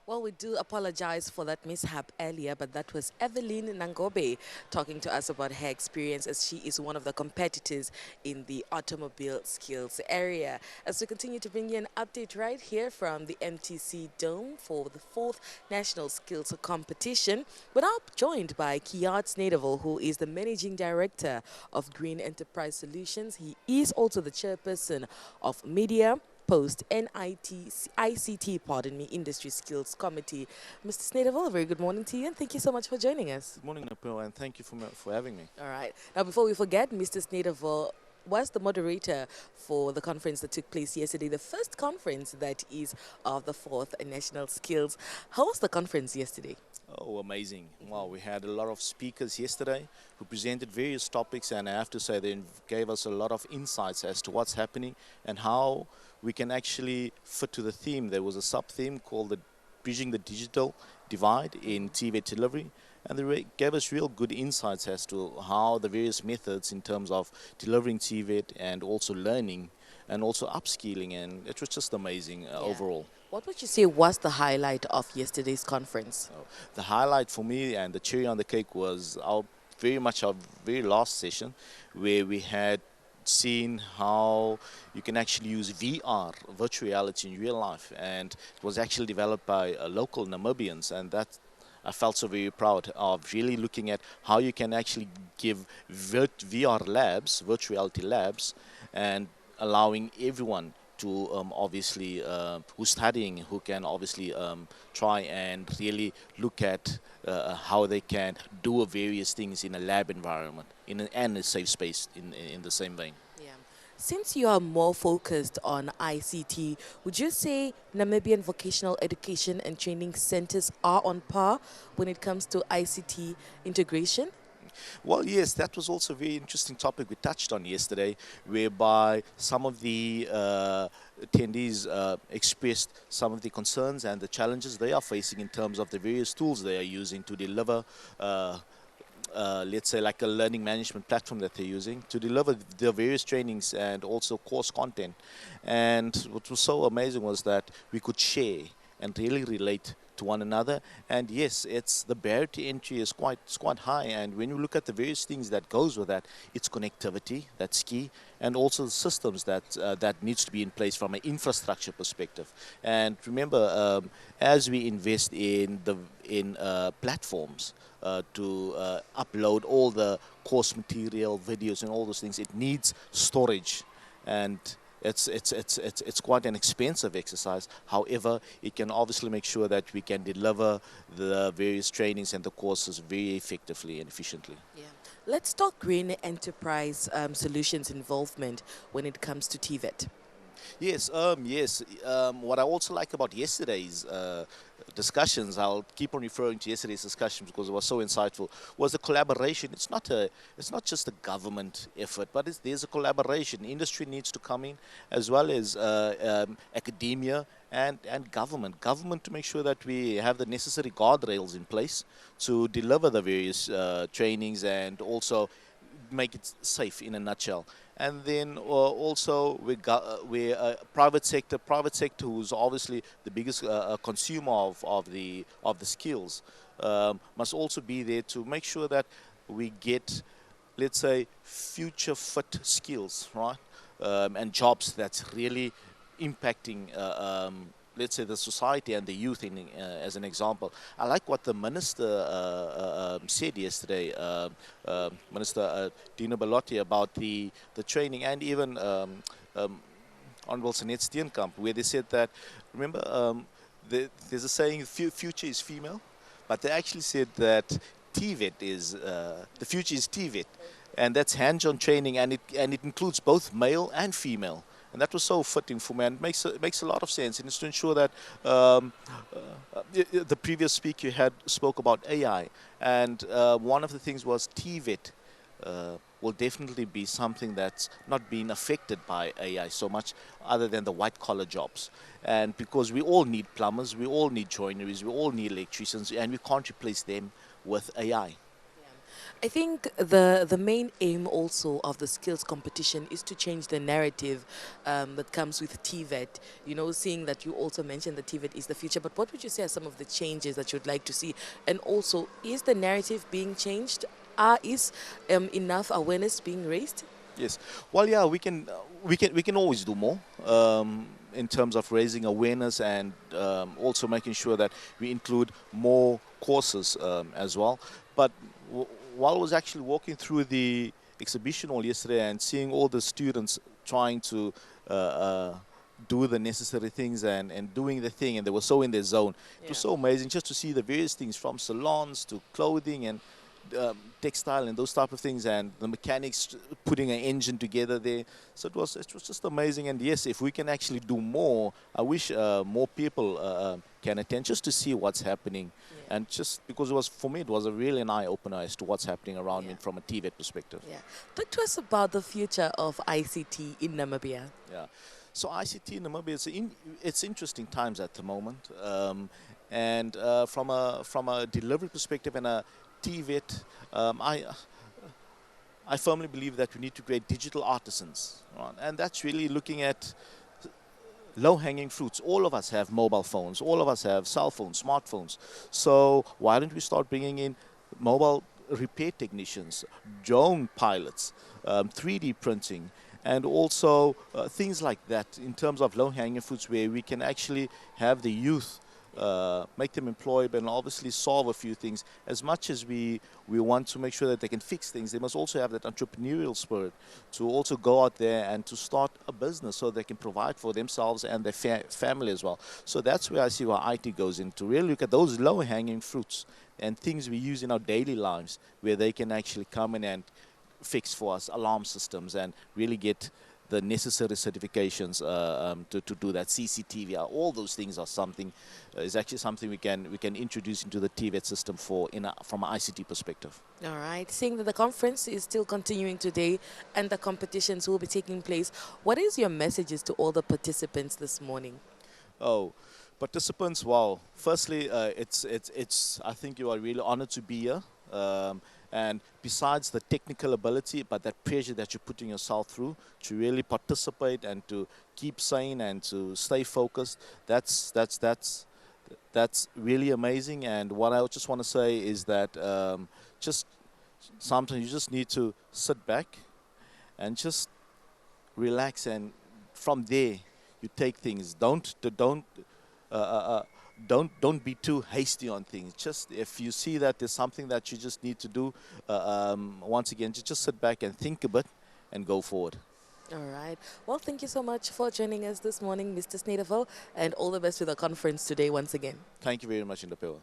Well, we do apologize for that mishap earlier, but that was Evelyn Nangobe talking to us about her experience as she is one of the competitors in the automobile skills area. As we continue to bring you an update right here from the MTC Dome for the fourth National Skills Competition, we're now joined by Kehad Snydewel, who is the Managing Director of Green Enterprise Solutions. He is also the Chairperson of Media Post ICT, pardon me, Industry Skills Committee. Mr. Snydewel, a very good morning to you, and thank you so much for joining us. Good morning, Napil, and thank you for having me. All right. Now, before we forget, Mr. Snydewel was the moderator for the conference that took place yesterday, the first conference that is of the fourth National Skills. How was the conference yesterday? Oh, amazing. Wow, we had a lot of speakers yesterday who presented various topics, and I have to say they gave us a lot of insights as to what's happening and how we can actually fit to the theme. There was a sub-theme called the Bridging the Digital Divide in TVET delivery, and they gave us real good insights as to how the various methods in terms of delivering TVET and also learning and also upskilling, and it was just amazing overall. What would you say was the highlight of yesterday's conference? The highlight for me and the cherry on the cake was our very last session, where we had seen how you can actually use VR, virtual reality, in real life, and it was actually developed by local Namibians, and that I felt so very proud of really looking at how you can actually give VR labs, virtual reality labs, and allowing everyone to obviously who's studying, who can obviously try and really look at how they can do various things in a lab environment and a safe space in the same vein. Yeah. Since you are more focused on ICT, would you say Namibian vocational education and training centers are on par when it comes to ICT integration? Well, yes, that was also a very interesting topic we touched on yesterday, whereby some of the attendees expressed some of the concerns and the challenges they are facing in terms of the various tools they are using to deliver. Let's say like a learning management platform that they're using to deliver the various trainings and also course content. And what was so amazing was that we could share and really relate to one another. And yes, it's the barrier to entry is quite high. And when you look at the various things that goes with that, it's connectivity, that's key, and also the systems that needs to be in place from an infrastructure perspective. And remember, as we invest in platforms to upload all the course material, videos, and all those things, it needs storage, and it's quite an expensive exercise. However, it can obviously make sure that we can deliver the various trainings and the courses very effectively and efficiently. Yeah. Let's talk green enterprise solutions involvement when it comes to TVET. Yes. What I also like about yesterday's discussions, I'll keep on referring to yesterday's discussions because it was so insightful, was the collaboration. It's not just a government effort, but there's a collaboration. Industry needs to come in, as well as academia and government. Government to make sure that we have the necessary guardrails in place to deliver the various trainings and also make it safe in a nutshell. And then also we private sector who's obviously the biggest consumer of the skills, must also be there to make sure that we get, let's say, future fit skills, right, and jobs that's really impacting let's say the society and the youth as an example. I like what the minister said yesterday, Minister Dino Belotti, about the training, and even Honorable Sanet Steenkamp, where they said that, remember, there's a saying, future is female, but they actually said that TVET is, the future is TVET, and that's hands-on training, and it includes both male and female. And that was so fitting for me, and it makes a lot of sense. And it's to ensure that the previous speaker spoke about AI, and one of the things was TVET will definitely be something that's not being affected by AI so much, other than the white collar jobs. And because we all need plumbers, we all need joineries, we all need electricians, and we can't replace them with AI. I think the main aim also of the skills competition is to change the narrative that comes with TVET. You know, seeing that you also mentioned that TVET is the future, but what would you say are some of the changes that you'd like to see? And also, is the narrative being changed? Is enough awareness being raised? Yes. Well, yeah, we can always do more in terms of raising awareness and also making sure that we include more courses as well. But w- while I was actually walking through the exhibition hall yesterday and seeing all the students trying to uh, do the necessary things and doing the thing, and they were so in their zone. It was Yeah. so amazing just to see the various things from salons to clothing and textile and those type of things, and the mechanics putting an engine together there. So it was just amazing. And yes, if we can actually do more, I wish more people can attend just to see what's happening, Yeah. and just because it was for me, it was a really an eye opener as to what's happening around Yeah. me from a TVET perspective. Yeah. Talk to us about the future of ICT in Namibia. Yeah. So ICT in Namibia, it's interesting times at the moment, and from a delivery perspective and a TVET, I firmly believe that we need to create digital artisans, right? And that's really looking at low-hanging fruits. All of us have mobile phones. All of us have cell phones, smartphones. So why don't we start bringing in mobile repair technicians, drone pilots, 3D printing, and also things like that in terms of low-hanging fruits where we can actually have the youth make them employable and obviously solve a few things. As much as we want to make sure that they can fix things, they must also have that entrepreneurial spirit to also go out there and to start a business so they can provide for themselves and their family as well. So that's where I see where IT goes in, to really look at those low-hanging fruits and things we use in our daily lives where they can actually come in and fix for us alarm systems and really get the necessary certifications to do that. CCTV, all those things are something is actually something we can introduce into the TVET system from an ICT perspective. All right. Seeing that the conference is still continuing today and the competitions will be taking place, what is your messages to all the participants this morning? Oh, participants! Wow. Firstly, it's. I think you are really honored to be here. And besides the technical ability, but that pressure that you're putting yourself through to really participate and to keep sane and to stay focused, that's really amazing. And what I just want to say is that just sometimes you just need to sit back and just relax, and from there you take things. Uh, uh, uh, don't be too hasty on things. Just if you see that there's something that you just need to do, once again, just sit back and think a bit and go forward. All right. Well, thank you so much for joining us this morning, Mr. Snydewel, and all the best with the conference today once again. Thank you very much, Indapewa.